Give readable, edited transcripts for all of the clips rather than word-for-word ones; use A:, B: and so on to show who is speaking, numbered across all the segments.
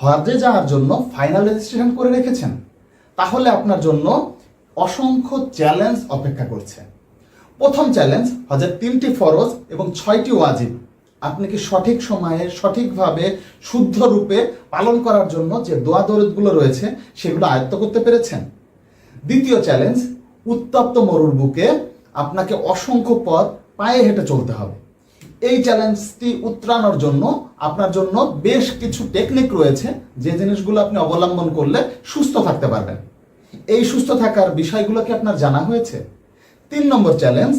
A: হজে যাওয়ার জন্য ফাইনাল রেজিস্ট্রেশন করে রেখেছেন, তাহলে আপনার জন্য অসংখ্য চ্যালেঞ্জ অপেক্ষা করছে। প্রথম চ্যালেঞ্জ, হজের 3টি ফরজ এবং 6টি ওয়াজিব আপনি কি সঠিক সময়ে সঠিকভাবে শুদ্ধ রূপে পালন করার জন্য যে দোয়া দরুদগুলো রয়েছে সেগুলো আয়ত্ত করতে পেরেছেন। দ্বিতীয় চ্যালেঞ্জ, উত্তপ্ত মরুর বুকে আপনাকে অসংখ্য পথ পায়ে হেঁটে চলতে হবে। এই চ্যালেঞ্জটি উত্তরানোর জন্য আপনার জন্য বেশ কিছু টেকনিক রয়েছে, যে জিনিসগুলো আপনি অবলম্বন করলে সুস্থ থাকতে পারবেন। এই সুস্থ থাকার বিষয়গুলো কি আপনার জানা হয়েছে? 3 নম্বর চ্যালেঞ্জ,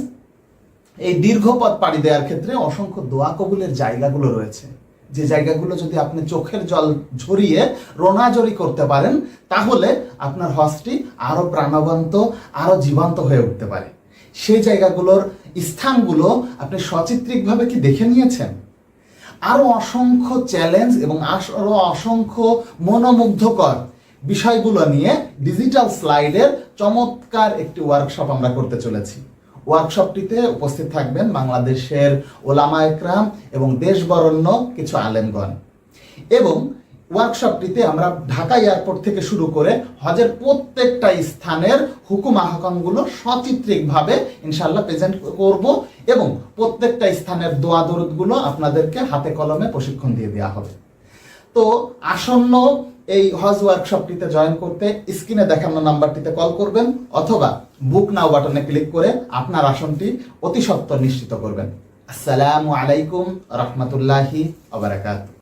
A: এই দীর্ঘ পথ পাড়ি দেওয়ার ক্ষেত্রে অসংখ্য দোয়া কবুলের জায়গাগুলো রয়েছে, যে জায়গাগুলো যদি আপনি চোখের জল ঝরিয়ে রোনাজরি করতে পারেন, তাহলে আপনার হজটি আরো প্রাণবন্ত, আরো জীবন্ত হয়ে উঠতে পারে। সেই জায়গাগুলোর স্থানগুলো আপনি সচিত্রিকভাবে কি দেখে নিয়েছেন? আরো অসংখ্য চ্যালেঞ্জ এবং আরো অসংখ্য মনোমুগ্ধকর বিষয়গুলো নিয়ে ডিজিটাল স্লাইডের চমৎকার একটি ওয়ার্কশপ আমরা করতে চলেছি। ওয়ার্কশপটিতে উপস্থিত থাকবেন বাংলাদেশের ওলামা একরাম এবং দেশ বরেণ্য কিছু আলেমগণ। এবং ওয়ার্কশপটিতে আমরা ঢাকা এয়ারপোর্ট থেকে শুরু করে হজের প্রত্যেকটা স্থানের হুকুম আহকামগুলো সচিত্রিকভাবে ইনশাআল্লাহ প্রেজেন্ট করব এবং প্রত্যেকটা স্থানের দোয়া দরুদগুলো আপনাদেরকে হাতে কলমে প্রশিক্ষণ দিয়ে দেওয়া হবে। তো আসন্ন এই হজ ওয়ার্কশপটিতে জয়েন করতে স্ক্রিনে দেখানো নাম্বারটিতে কল করবেন অথবা বুক নাও বাটনে ক্লিক করে আপনার আসনটি অতি সত্বর নিশ্চিত করবেন। আসসালামু আলাইকুম রহমতুল্লাহি ওয়া বারাকাতুহু।